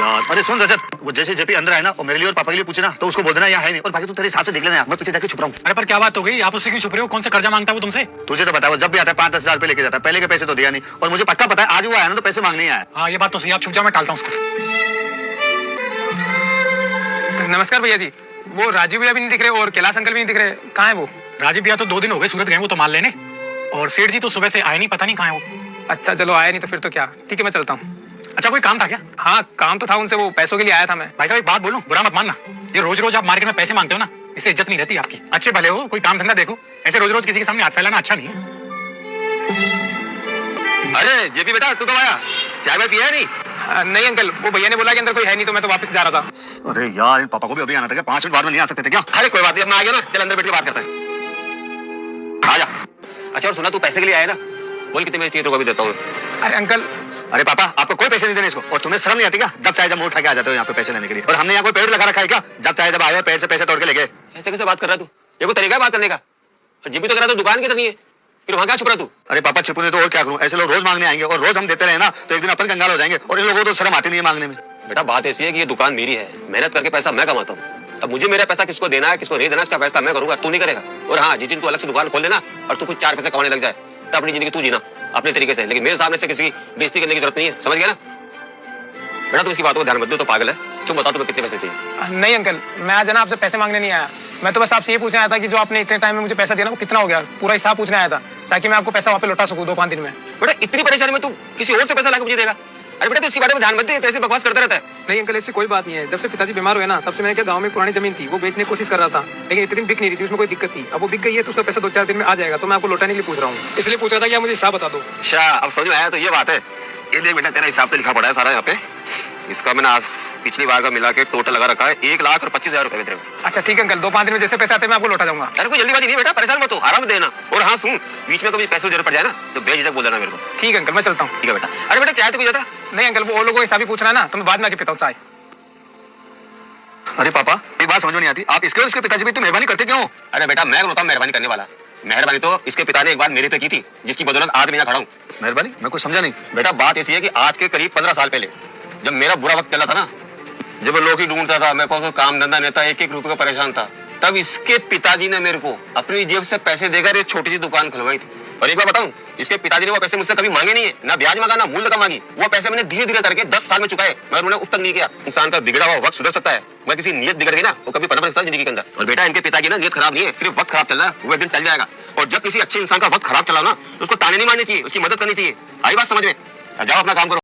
यार, अरे सुन रजत, वो जैसे जेपी अंदर आए ना और मेरे लिए और पापा के लिए पूछे ना तो उसको बोल देना यहाँ है नहीं, और बाकी तू तेरे हिसाब से देख लेना यार, मैं पीछे जाके छुप रहा हूँ। अरे पर क्या बात हो गई, आप उससे क्यों छुप रहे हो? कौन सा कर्जा मांगता है वो तुमसे? तुझे तो बताओ, जब भी आता है 5-10 हजार रुपए लेके जाता है, पहले के पैसे तो दिया नहीं, और मुझे पक्का पता है आज वो आया ना तो पैसे मांगने ही आया। हाँ ये बात तो सही, आप छुप जाओ, मैं टालता हूँ उसको। नमस्कार भैया जी, वो राजीव भैया भी नहीं दिख रहे और कैलाश अंकल भी नहीं दिख रहे, कहाँ है वो? राजीव भैया तो 2 दिन हो गए सूरत गए वो तो माल लेने, और सेठ जी तो सुबह से आए नहीं, पता नहीं कहाँ है वो। अच्छा चलो आया नहीं तो फिर तो क्या, ठीक है मैं चलता हूँ। अच्छा कोई काम था क्या? हाँ काम तो था उनसे, वो पैसों के लिए आया था मैं। भाई साहब एक बात बोलूं, बुरा मत मानना, ये रोज रोज आप मार्केट में पैसे मांगते हो ना, इससे इज्जत नहीं रहती आपकी। अच्छे भले हो, कोई काम धंधा देखो, ऐसे रोज रोज किसी के सामने हाथ फैलाना अच्छा नहीं है। अरे जेपी बेटा तू कब आया? चाय वाय पिया है नहीं? नहीं अंकल, वो भैया ने बोला कि अंदर कोई है नहीं तो मैं तो वापस जा रहा था। अरे यार, इन पापा को भी अभी आना था क्या? 5 मिनट बाद में नहीं आ सकते थे क्या? अरे कोई बात नहीं, अब मैं आ गया ना, चल अंदर बैठ के बात करते हैं। आ जा। अच्छा और सुना, तू पैसे के लिए आया ना, बोल कितने पैसे चाहिए तो अभी देता हूँ। अरे अंकल, अरे पापा, आपको कोई पैसे नहीं देने इसको, और तुम्हें शर्म नहीं आती क्या? जब चाहे जब मुंह उठा के आ जाते हो यहाँ पे पैसे लेने के लिए, और हमने यहाँ कोई पेड़ लगा रखा है क्या? जब चाहे जब आए पेड़ से पैसे तोड़ के ले गए। ऐसे कैसे बात कर रहा तू? ये कोई तरीका है बात करने का? जेपी तो कह रहा था दुकान की तरह नहीं है, फिर वहाँ क्या छुप रहा तू? अरे पापा छिपूने तो और क्या करूँ, ऐसे लोग रोज मांगने आएंगे और रोज हम देते रहे ना तो एक दिन अपन कंगाल हो जाएंगे, और इन लोगों को तो शर्म आती नहीं है मांगने में। बेटा बात ऐसी है कि ये दुकान मेरी है, मेहनत करके पैसा मैं कमाता हूँ। अब मुझे मेरा पैसा किसको देना है किसको नहीं देना इसका फैसला मैं करूंगा, तू नहीं करेगा। और हाँ जिस दिन तू अलग से दुकान खोल देना और तू कुछ 4 पैसे कमाने लग जाए तो अपनी जिंदगी तू जीना अपने तरीके से, लेकिन मेरे सामने से किसी की बेइज्जती करने की जरूरत नहीं है, समझ गया ना? बेटा तू इसकी बातों को ध्यान मत दो, तो पागल है। तुम बताओ तुम्हें कितने पैसे चाहिए? नहीं अंकल, मैं आज ना आपसे पैसे मांगने नहीं आया, मैं तो बस आपसे ये पूछने आया था कि जो आपने इतने टाइम में मुझे पैसा दिया ना वो कितना हो गया, पूरा हिसाब पूछने आया था ताकि मैं आपको पैसा वापस लौटा सकूं 2-5 दिन में। बेटा इतनी परेशानी में तू किसी और से पैसा लाके मुझे देगा? अरे बेटा तू इसके बारे में ध्यान मत दे, ऐसे बकवास करता रहता है। नहीं अंकल ऐसी कोई बात नहीं है, जब से पिताजी बीमार हुए ना तब से मैंने क्या गांव में पुरानी जमीन थी वो बेचने की कोशिश कर रहा था, लेकिन इतनी दिन बिक नहीं रही थी, उसमें कोई दिक्कत थी। अब वो बिक गई है तो उसका पैसा 2-4 दिन में आ जाएगा, तो मैं आपको लौटाने के लिए पूछ रहा हूँ, इसलिए पूछ रहा था कि आप मुझे हिसाब बता दो। अच्छा अब समझ में आया, तो ये बात है। ये देख बेटा तेरा हिसाब तो लिखा पड़ा है सारा यहाँ पे, इसका मैंने आज पिछली बार का मिला के टोटल लगा रखा है 1,25,000 रुपए तेरे को। अच्छा ठीक है अंकल, 2-5 दिन में जैसे पैसे आते हैं मैं आपको लौटा जाऊंगा। अरे कोई जल्दीबाजी नहीं बेटा, परेशान मत हो, आराम देना। और हाँ सुन, बीच में कभी पैसे की जरूरत पड़ जाए ना तो बेझिझक बोल देना मेरे को। ठीक है अंकल मैं चलता हूँ। ठीक है बेटा। अरे बेटा चाय तो पी जाता? नहीं अंकल, वो लोगों को हिसाब ही पूछना है ना तो मैं बाद में आके पीता हूँ चाय। अरे पापा एक बात समझ में नहीं आती, आप इसके और इसके पिताजी पे इतनी मेहरबानी करते क्यों? अरे बेटा मैं होता हूँ मेहरबानी करने वाला, मेहरबानी तो इसके पिता ने एक बार मेरे पे की थी जिसकी बदौलत आज मैं यहाँ खड़ा हूँ। मेहरबानी? मैं कुछ समझा नहीं। बेटा बात ऐसी है कि आज के करीब 15 साल पहले जब मेरा बुरा वक्त चला था ना, जब मैं नौकरी ढूंढता था, मेरे पास काम धंधा नहीं था, 1-1 रुपए का परेशान था, तब इसके पिताजी ने मेरे को अपनी जेब से पैसे देकर एक छोटी सी दुकान खुलवाई थी। और एक बार बताऊं, इसके पिताजी ने वो पैसे मुझसे कभी मांगे नहीं है, ना ब्याज मांगा ना मूल रकम मांगी। वो पैसे मैंने धीरे धीरे करके 10 साल में चुकाए, मगर उन्हें उस तक नहीं किया। इंसान का बिगड़ा हुआ वक्त सुधर सकता है, मगर किसी नियत बिगड़ गई ना वो कभी पनप नहीं सकता जिंदगी के अंदर। और बेटा इनके पिता की ना नियत खराब नहीं है, सिर्फ वक्त खराब चल रहा है, वो एक दिन टल जाएगा। और जब किसी अच्छे इंसान का वक्त खराब चला ना तो उसको ताने नहीं मारनी चाहिए, उसकी मदद करनी चाहिए। आई बात समझ में? जाओ अपना काम करो।